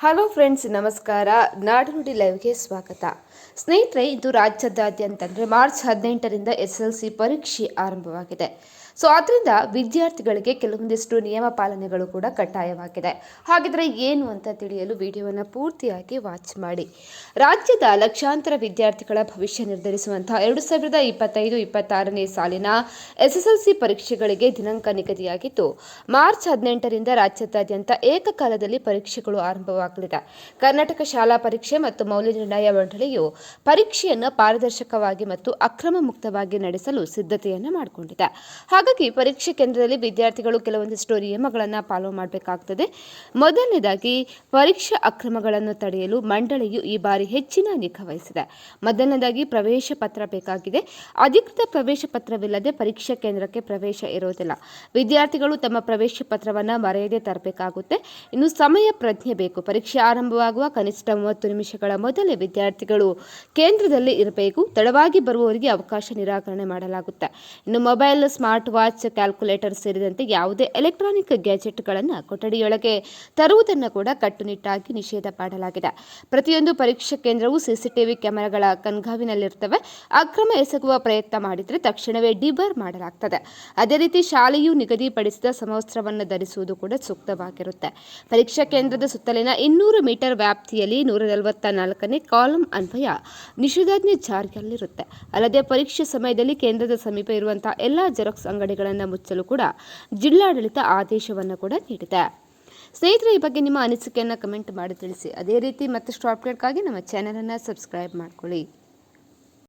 Hello friends, ನಮಸ್ಕಾರ. ನಾಡುನುಡಿ ಲೈವ್ಗೆ ಸ್ವಾಗತ. ಸ್ನೇಹಿತರೆ, ಇದು ರಾಜ್ಯದಾದ್ಯಂತ ಅಂದರೆ ಮಾರ್ಚ್ 18ರಿಂದ SSLC ಪರೀಕ್ಷೆ ಆರಂಭವಾಗಿದೆ. ಆದ್ದರಿಂದ ವಿದ್ಯಾರ್ಥಿಗಳಿಗೆ ಕೆಲವೊಂದಿಷ್ಟು ನಿಯಮ ಪಾಲನೆಗಳು ಕೂಡ ಕಡ್ಡಾಯವಾಗಿದೆ. ಹಾಗಿದ್ರೆ ಏನು ಅಂತ ತಿಳಿಯಲು ವಿಡಿಯೋವನ್ನು ಪೂರ್ತಿಯಾಗಿ ವಾಚ್ ಮಾಡಿ. ರಾಜ್ಯದ ಲಕ್ಷಾಂತರ ವಿದ್ಯಾರ್ಥಿಗಳ ಭವಿಷ್ಯ ನಿರ್ಧರಿಸುವಂತಹ 2025-26ನೇ ಸಾಲಿನ SSLC ಪರೀಕ್ಷೆಗಳಿಗೆ ದಿನಾಂಕ ನಿಗದಿಯಾಗಿದ್ದು, ಮಾರ್ಚ್ 18ರಿಂದ ರಾಜ್ಯದಾದ್ಯಂತ ಏಕಕಾಲದಲ್ಲಿ ಪರೀಕ್ಷೆಗಳು ಆರಂಭವಾಗಲಿದೆ. ಕರ್ನಾಟಕ ಶಾಲಾ ಪರೀಕ್ಷೆ ಮತ್ತು ಮೌಲ್ಯ ನಿರ್ಣಯ ಮಂಡಳಿಯು ಪರೀಕ್ಷೆಯನ್ನು ಪಾರದರ್ಶಕವಾಗಿ ಮತ್ತು ಅಕ್ರಮ ಮುಕ್ತವಾಗಿ ನಡೆಸಲು ಸಿದ್ಧತೆಯನ್ನು ಮಾಡಿಕೊಂಡಿದೆ. ಹಾಗಾಗಿ ಪರೀಕ್ಷೆ ಕೇಂದ್ರದಲ್ಲಿ ವಿದ್ಯಾರ್ಥಿಗಳು ಕೆಲವೊಂದಿಷ್ಟು ನಿಯಮಗಳನ್ನು ಫಾಲೋ ಮಾಡಬೇಕಾಗುತ್ತದೆ. ಮೊದಲನೇದಾಗಿ, ಪರೀಕ್ಷಾ ಅಕ್ರಮಗಳನ್ನು ತಡೆಯಲು ಮಂಡಳಿಯು ಈ ಬಾರಿ ಹೆಚ್ಚಿನ ನಿಗಾ ವಹಿಸಿದೆ. ಮೊದಲನೇದಾಗಿ, ಪ್ರವೇಶ ಪತ್ರ ಬೇಕಾಗಿದೆ. ಅಧಿಕೃತ ಪ್ರವೇಶ ಪತ್ರವಿಲ್ಲದೆ ಪರೀಕ್ಷಾ ಕೇಂದ್ರಕ್ಕೆ ಪ್ರವೇಶ ಇರುವುದಿಲ್ಲ. ವಿದ್ಯಾರ್ಥಿಗಳು ತಮ್ಮ ಪ್ರವೇಶ ಪತ್ರವನ್ನು ಮರೆಯದೆ ತರಬೇಕಾಗುತ್ತೆ. ಇನ್ನು ಸಮಯ ಪ್ರಜ್ಞೆ ಬೇಕು. ಪರೀಕ್ಷೆ ಆರಂಭವಾಗುವ ಕನಿಷ್ಠ 30 ನಿಮಿಷಗಳ ಮೊದಲೇ ವಿದ್ಯಾರ್ಥಿಗಳು ಕೇಂದ್ರದಲ್ಲಿ ಇರಬೇಕು. ತಡವಾಗಿ ಬರುವವರಿಗೆ ಅವಕಾಶ ನಿರಾಕರಣೆ ಮಾಡಲಾಗುತ್ತೆ. ಇನ್ನು ಮೊಬೈಲ್, ಸ್ಮಾರ್ಟ್ ವಾಚ್, ಕ್ಯಾಲ್ಕುಲೇಟರ್ ಸೇರಿದಂತೆ ಯಾವುದೇ ಎಲೆಕ್ಟ್ರಾನಿಕ್ ಗ್ಯಾಜೆಟ್ಗಳನ್ನು ಕೊಠಡಿಯೊಳಗೆ ತರುವುದನ್ನು ಕೂಡ ಕಟ್ಟುನಿಟ್ಟಾಗಿ ನಿಷೇಧ ಮಾಡಲಾಗಿದೆ. ಪ್ರತಿಯೊಂದು ಪರೀಕ್ಷಾ ಕೇಂದ್ರವು CCTV ಕ್ಯಾಮೆರಾಗಳ ಕಣ್ಗಾವಲಿನಲ್ಲಿರುತ್ತವೆ. ಅಕ್ರಮ ಎಸಗುವ ಪ್ರಯತ್ನ ಮಾಡಿದರೆ ತಕ್ಷಣವೇ ಡಿಬಾರ್ ಮಾಡಲಾಗುತ್ತದೆ. ಅದೇ ರೀತಿ ಶಾಲೆಯು ನಿಗದಿಪಡಿಸಿದ ಸಮವಸ್ತ್ರವನ್ನು ಧರಿಸುವುದು ಕೂಡ ಸೂಕ್ತವಾಗಿರುತ್ತೆ. ಪರೀಕ್ಷಾ ಕೇಂದ್ರದ ಸುತ್ತಲಿನ 200 ಮೀಟರ್ ವ್ಯಾಪ್ತಿಯಲ್ಲಿ 144ನೇ ಕಾಲಂ ಅನ್ವಯ ನಿಷೇಧಾಜ್ಞೆ ಜಾರಿಯಲ್ಲಿರುತ್ತೆ. ಅಲ್ಲದೆ ಪರೀಕ್ಷೆ ಸಮಯದಲ್ಲಿ ಕೇಂದ್ರದ ಸಮೀಪ ಇರುವಂತಹ ಎಲ್ಲಾ ಜೆರಾಕ್ಸ್ ಅಂಗಡಿಗಳನ್ನು ಮುಚ್ಚಲು ಕೂಡ ಜಿಲ್ಲಾಡಳಿತ ಆದೇಶವನ್ನು ಕೂಡ ನೀಡಿದೆ. ಸ್ನೇಹಿತರೆ, ಈ ಬಗ್ಗೆ ನಿಮ್ಮ ಅನಿಸಿಕೆಯನ್ನು ಕಮೆಂಟ್ ಮಾಡಿ ತಿಳಿಸಿ. ಅದೇ ರೀತಿ ಮತ್ತಷ್ಟು ಅಪ್ಡೇಟ್ಗಾಗಿ ನಮ್ಮ ಚಾನೆಲ್ ಅನ್ನು ಸಬ್ಸ್ಕ್ರೈಬ್ ಮಾಡ್ಕೊಳ್ಳಿ.